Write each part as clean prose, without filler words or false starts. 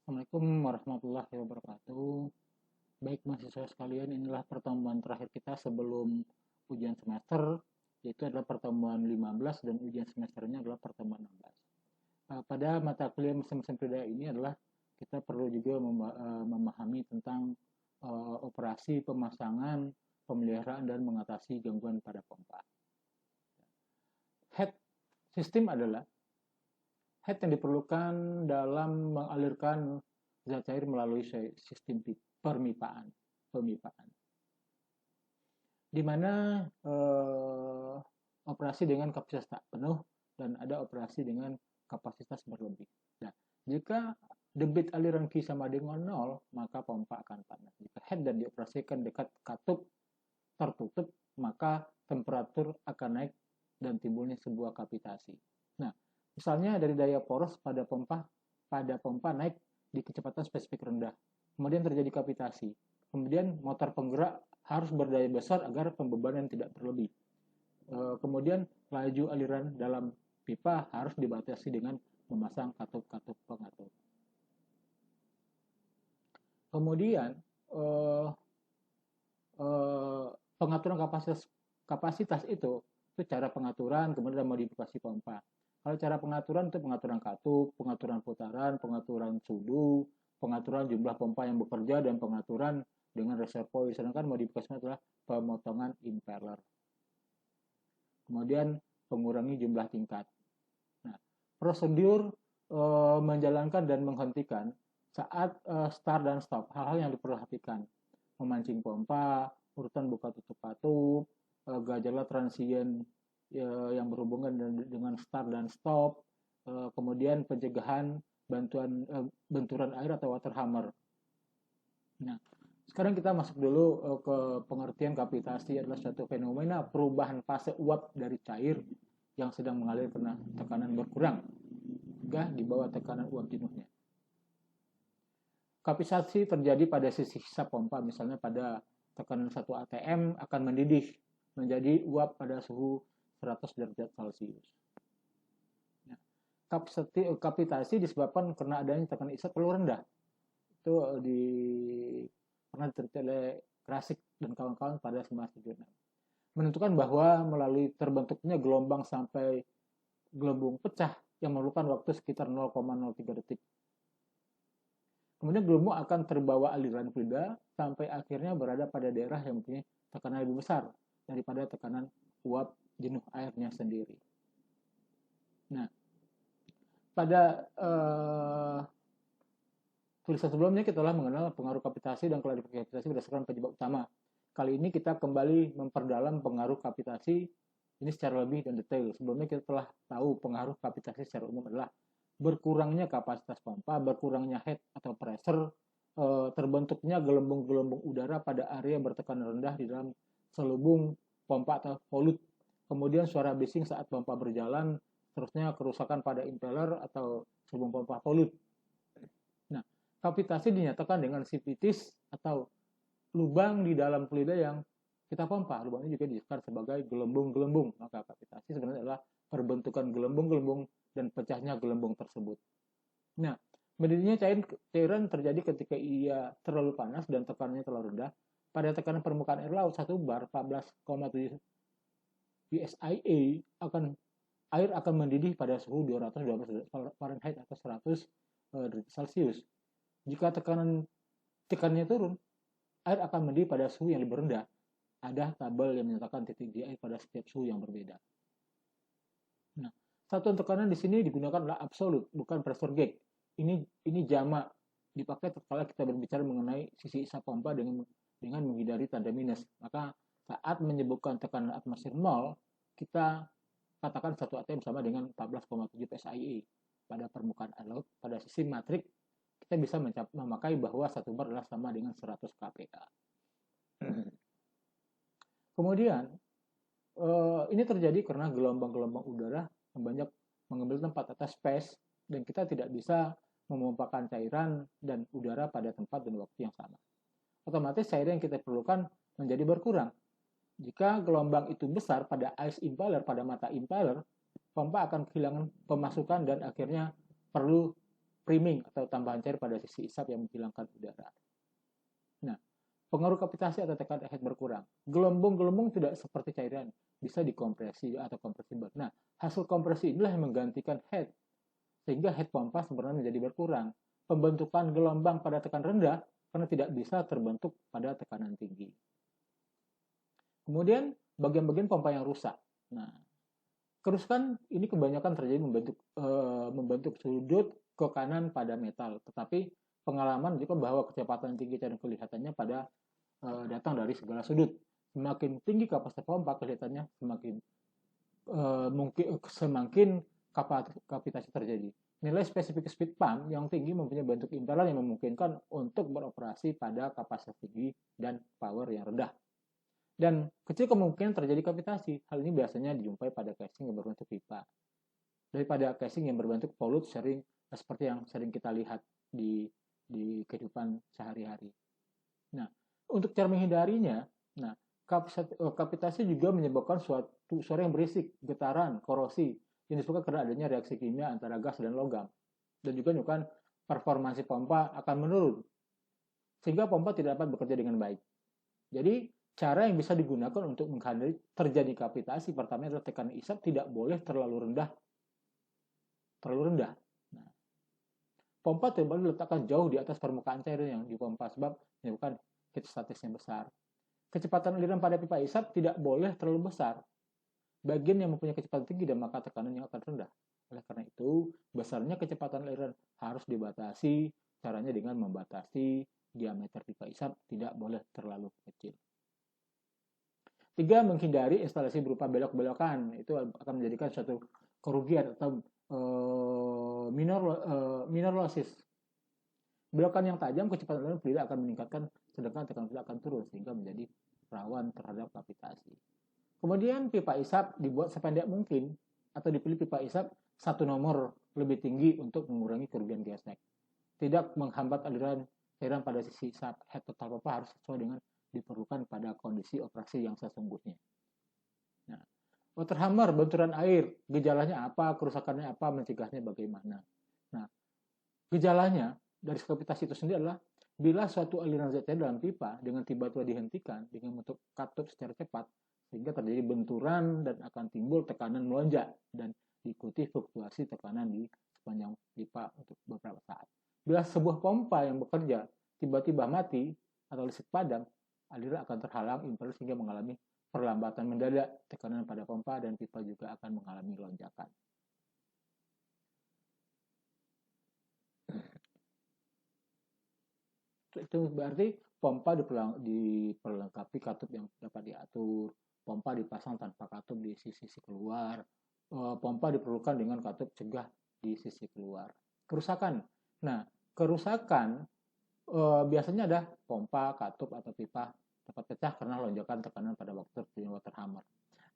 Assalamualaikum warahmatullahi wabarakatuh. Baik mahasiswa sekalian, inilah pertemuan terakhir kita sebelum ujian semester, yaitu adalah pertemuan 15 dan ujian semesternya adalah pertemuan 16. Pada mata kuliah mesin-mesin perdaya ini adalah kita perlu juga memahami tentang operasi pemasangan, pemeliharaan, dan mengatasi gangguan pada pompa. Head system adalah head yang diperlukan dalam mengalirkan zat cair melalui sistem pemipaan, di mana operasi dengan kapasitas tak penuh dan ada operasi dengan kapasitas berlebih. Nah, jika debit aliran Q sama dengan 0, maka pompa akan panas. Jika head dan dioperasikan dekat katup tertutup, maka temperatur akan naik dan timbulnya sebuah kapitasi. Nah, misalnya dari daya poros pada pompa naik di kecepatan spesifik rendah. Kemudian terjadi kapitasi. Kemudian motor penggerak harus berdaya besar agar pembebanan tidak berlebih. Kemudian laju aliran dalam pipa harus dibatasi dengan memasang katup-katup pengatur. Kemudian pengaturan kapasitas itu cara pengaturan, kemudian modifikasi pompa. Kalau cara pengaturan itu pengaturan katup, pengaturan putaran, pengaturan sudu, pengaturan jumlah pompa yang bekerja, dan pengaturan dengan reservoir. Sedangkan modifikasinya adalah pemotongan impeller. Kemudian mengurangi jumlah tingkat. Nah, prosedur menjalankan dan menghentikan saat start dan stop. Hal-hal yang diperhatikan: memancing pompa, urutan buka tutup katup, gejala transient yang berhubungan dengan start dan stop, kemudian pencegahan benturan air atau water hammer. Nah, sekarang kita masuk dulu ke pengertian kapitasi adalah suatu fenomena perubahan fase uap dari cair yang sedang mengalir karena tekanan berkurang hingga di bawah tekanan uap jenuhnya. Kapitasi terjadi pada sisi sisa pompa, misalnya pada tekanan 1 atm akan mendidih menjadi uap pada suhu 100 derajat Celcius. Nah, kapitasi disebabkan karena adanya tekanan ISA terlalu rendah. Itu pernah diteliti oleh Krasik dan kawan-kawan pada 1976. Menentukan bahwa melalui terbentuknya gelombang sampai gelembung pecah yang memerlukan waktu sekitar 0,03 detik. Kemudian gelembung akan terbawa aliran fluida sampai akhirnya berada pada daerah yang mempunyai tekanan lebih besar daripada tekanan uap jenuh airnya sendiri. Nah, pada tulisan sebelumnya kita telah mengenal pengaruh kapitasi dan klarifikasi kapitasi berdasarkan penyebab utama. Kali ini kita kembali memperdalam pengaruh kapitasi ini secara lebih dan detail. Sebelumnya kita telah tahu pengaruh kapitasi secara umum adalah berkurangnya kapasitas pompa, berkurangnya head atau pressure, terbentuknya gelembung-gelembung udara pada area bertekanan rendah di dalam selubung pompa atau volut. Kemudian suara bising saat pompa berjalan, terusnya kerusakan pada impeller atau selubung pompa volut. Nah, kapitasi dinyatakan dengan sipitis atau lubang di dalam fluida yang kita pompa. Lubang ini juga disebut sebagai gelembung-gelembung. Maka kapitasi sebenarnya adalah perbentukan gelembung-gelembung dan pecahnya gelembung tersebut. Nah, mendidihnya cairan terjadi ketika ia terlalu panas dan tekanannya terlalu rendah. Pada tekanan permukaan air laut 1 bar 14,7 psia air akan mendidih pada suhu 212 Fahrenheit atau 100 derajat Celcius. Jika tekanannya turun, air akan mendidih pada suhu yang lebih rendah. Ada tabel yang menyatakan titik di air pada setiap suhu yang berbeda. Nah, satuan tekanan di sini digunakan adalah absolut, bukan pressure gauge. Ini jamak dipakai tatkala kita berbicara mengenai sisi isa pompa dengan menghindari tanda minus. Maka saat menyebutkan tekanan atmosfer 0, kita katakan 1 atm sama dengan 14,7 psia. Pada permukaan air laut, pada sisi matrik, kita bisa memakai bahwa 1 bar adalah sama dengan 100 kPa. Kemudian, ini terjadi karena gelombang-gelombang udara yang banyak mengambil tempat atas space, dan kita tidak bisa memompakan cairan dan udara pada tempat dan waktu yang sama. Otomatis cairan yang kita perlukan menjadi berkurang. Jika gelombang itu besar pada ice impeller, pada mata impeller, pompa akan kehilangan pemasukan dan akhirnya perlu priming atau tambahan cair pada sisi isap yang menghilangkan udara. Nah, pengaruh kapitasi atau tekanan head berkurang. Gelembung-gelembung tidak seperti cairan, bisa dikompresi atau compressible. Nah, hasil kompresi inilah yang menggantikan head, sehingga head pompa sebenarnya menjadi berkurang. Pembentukan gelombang pada tekanan rendah karena tidak bisa terbentuk pada tekanan tinggi. Kemudian bagian-bagian pompa yang rusak. Nah, kerusakan ini kebanyakan terjadi membentuk sudut ke kanan pada metal, tetapi pengalaman juga bahwa kecepatan tinggi cairan kelihatannya pada datang dari segala sudut. Semakin tinggi kapasitas pompa kelihatannya semakin kapitasi terjadi. Nilai spesifik speed pump yang tinggi mempunyai bentuk impelan yang memungkinkan untuk beroperasi pada kapasitas tinggi dan power yang rendah. Dan kecil kemungkinan terjadi kapitasi. Hal ini biasanya dijumpai pada casing yang berbentuk pipa. Daripada casing yang berbentuk volute seperti yang sering kita lihat di kehidupan sehari-hari. Nah, untuk cara menghindarinya, kapitasi juga menyebabkan suatu suara yang berisik, getaran, korosi, yang disebabkan karena adanya reaksi kimia antara gas dan logam. Dan juga menyebabkan performansi pompa akan menurun, sehingga pompa tidak dapat bekerja dengan baik. Jadi, cara yang bisa digunakan untuk menghindari terjadi kapitasi pertama adalah tekanan isap tidak boleh terlalu rendah. Nah, pompa tidak boleh diletakkan jauh di atas permukaan cairan yang dipompa sebab menyebabkan heat statisnya besar. Kecepatan aliran pada pipa isap tidak boleh terlalu besar. Bagian yang mempunyai kecepatan tinggi dan maka tekanan yang akan rendah. Oleh karena itu, besarnya kecepatan aliran harus dibatasi. Caranya dengan membatasi diameter pipa isap tidak boleh terlalu kecil. 3. Menghindari instalasi berupa belok-belokan. Itu akan menjadikan suatu kerugian atau minor losses. Belokan yang tajam, kecepatan aliran fluida akan meningkatkan, sedangkan tekanan fluida akan turun sehingga menjadi rawan terhadap kapitasi. Kemudian pipa isap dibuat sependek mungkin atau dipilih pipa isap satu nomor lebih tinggi untuk mengurangi kerugian gesek. Tidak menghambat aliran cairan pada sisi isap. Head total pompa harus sesuai dengan diperlukan pada kondisi operasi yang sesungguhnya. Nah, water hammer, benturan air, gejalanya apa, kerusakannya apa, mencegahnya bagaimana. Nah, gejalanya dari kapitasi itu sendiri adalah bila suatu aliran zat cair dalam pipa dengan tiba-tiba dihentikan dengan bentuk katup secara cepat sehingga terjadi benturan dan akan timbul tekanan melonjak dan diikuti fluktuasi tekanan di sepanjang pipa untuk beberapa saat. Bila sebuah pompa yang bekerja tiba-tiba mati atau listrik padam, aliran akan terhalang impelan sehingga mengalami perlambatan mendadak tekanan pada pompa dan pipa juga akan mengalami lonjakan. Itu berarti pompa diperlengkapi katup yang dapat diatur, pompa dipasang tanpa katup di sisi keluar, pompa diperlukan dengan katup cegah di sisi keluar. Kerusakan. Nah, kerusakan biasanya ada pompa, katup, atau pipa dapat pecah karena lonjakan tekanan pada waktu terjadinya water hammer.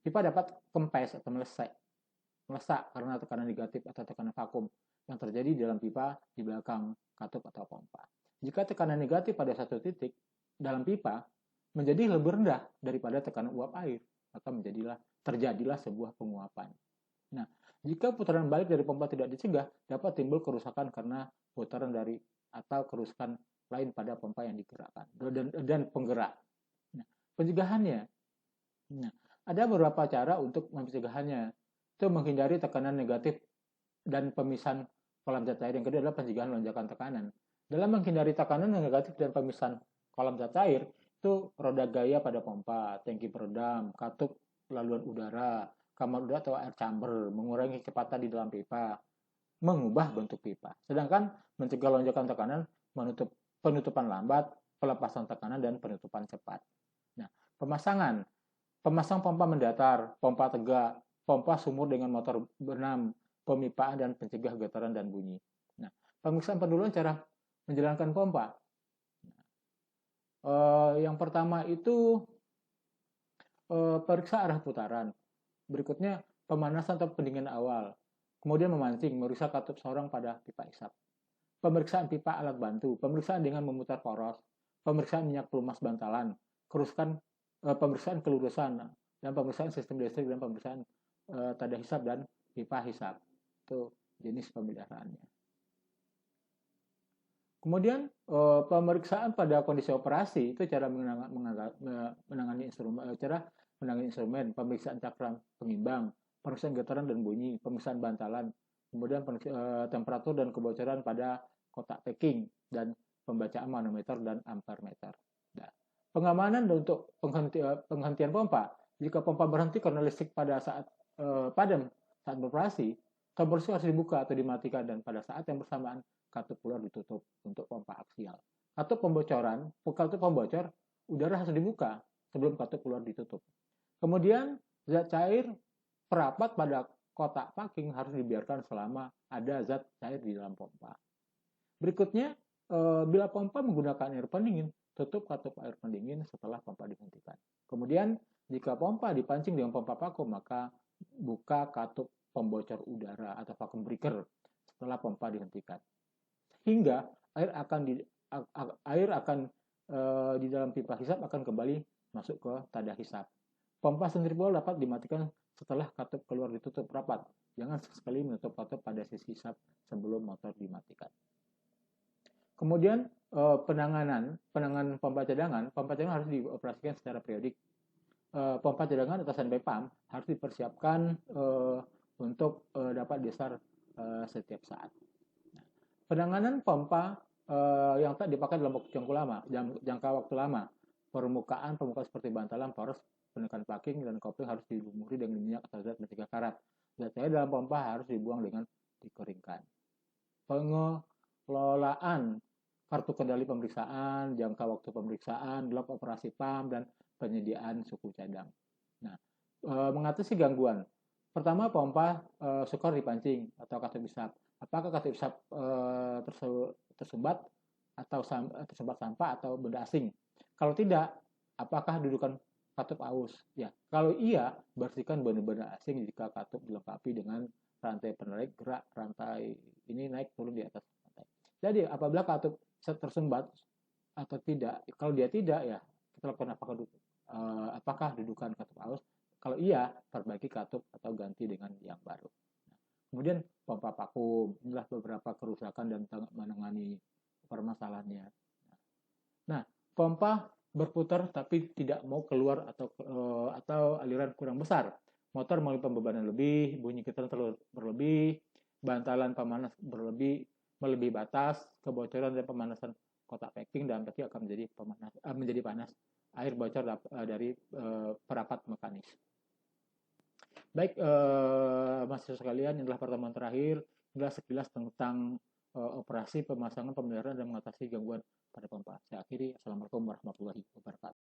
Pipa dapat kempes atau melesak karena tekanan negatif atau tekanan vakum yang terjadi di dalam pipa di belakang katup atau pompa. Jika tekanan negatif pada satu titik dalam pipa menjadi lebih rendah daripada tekanan uap air, maka terjadilah sebuah penguapan. Nah, jika putaran balik dari pompa tidak dicegah, dapat timbul kerusakan karena putaran dari atau kerusakan lain pada pompa yang digerakkan dan penggerak. Nah, pencegahannya. Nah, ada beberapa cara untuk pencegahannya. Itu menghindari tekanan negatif dan pemisahan kolam zat cair. Yang kedua adalah pencegahan lonjakan tekanan. Dalam menghindari tekanan negatif dan pemisahan kolam zat cair, itu roda gaya pada pompa, tangki peredam, katup laluan udara, kamar udara atau air chamber, mengurangi kecepatan di dalam pipa, mengubah bentuk pipa. Sedangkan mencegah lonjakan tekanan, penutupan lambat, pelepasan tekanan, dan penutupan cepat. Nah, pemasang pompa mendatar, pompa tegak, pompa sumur dengan motor benam, pemipaan, dan pencegah getaran dan bunyi. Nah, pemeriksaan pendahuluan cara menjalankan pompa. Yang pertama itu periksa arah putaran. Berikutnya pemanasan atau pendinginan awal. Kemudian memancing, meriksa katup sorong pada pipa isap. Pemeriksaan pipa alat bantu, pemeriksaan dengan memutar poros, pemeriksaan minyak pelumas bantalan, pemeriksaan kelurusan, dan pemeriksaan sistem listrik, dan pemeriksaan tada hisap dan pipa hisap. Itu jenis pemeliharaannya. Kemudian pemeriksaan pada kondisi operasi itu cara menangani instrumen, pemeriksaan cakram pengimbang, pemeriksaan getaran dan bunyi, pemeriksaan bantalan, kemudian temperatur dan kebocoran pada kotak packing dan pembacaan manometer dan ampermeter. Nah, pengamanan untuk penghentian pompa, jika pompa berhenti karena listrik pada saat padam saat beroperasi, kompresor harus dibuka atau dimatikan dan pada saat yang bersamaan katup keluar ditutup untuk pompa aksial. Katup pembocor, udara harus dibuka sebelum katup keluar ditutup. Kemudian zat cair perapat pada kotak packing harus dibiarkan selama ada zat cair di dalam pompa. Berikutnya, bila pompa menggunakan air pendingin, tutup katup air pendingin setelah pompa dihentikan. Kemudian, jika pompa dipancing dengan pompa vakum, maka buka katup pembocor udara atau vacuum breaker setelah pompa dihentikan. Hingga air akan di dalam pipa hisap akan kembali masuk ke tada hisap. Pompa sentrifugal dapat dimatikan setelah katup keluar ditutup rapat. Jangan sekali menutup katup pada sisi hisap sebelum motor dimatikan. Kemudian penanganan pompa cadangan harus dioperasikan secara periodik. Pompa cadangan atau standby pump harus dipersiapkan untuk dapat disar setiap saat. Penanganan pompa yang tak dipakai dalam jangka waktu lama, permukaan seperti bantalan, poros, penekan packing dan kopling harus dilumuri dengan minyak atau zat mencegah karat. Zat cair dalam pompa harus dibuang dengan dikeringkan. Pengelolaan kartu kendali pemeriksaan, jangka waktu pemeriksaan, blok operasi pump, dan penyediaan suku cadang. Nah, mengatasi gangguan. Pertama, pompa sukar dipancing atau katup hisap. Apakah katup hisap tersumbat atau tersumbat sampah atau benda asing? Kalau tidak, apakah dudukan katup aus? Ya, kalau iya, bersihkan benda-benda asing jika katup dilengkapi dengan rantai penarik gerak. Rantai ini naik turun di atas rantai. Jadi, apabila katup tersumbat atau tidak, kalau dia tidak, ya kita lakukan apakah dudukan katup aus? Kalau iya, perbaiki katup atau ganti dengan yang baru. Kemudian pompa vakum, inilah beberapa kerusakan dan menangani permasalahannya. Nah, pompa berputar tapi tidak mau keluar atau aliran kurang besar. Motor mengalami pembebanan lebih, bunyi getaran terlalu berlebih, bantalan pemanas melebihi batas, kebocoran dan pemanasan kotak packing dan packing akan menjadi panas. Air bocor dari perapat mekanis. Baik, mahasiswa sekalian, inilah pertemuan terakhir. Inilah sekilas tentang operasi pemasangan, pemeliharaan, dan mengatasi gangguan pada pompa. Saya akhiri. Assalamualaikum warahmatullahi wabarakatuh.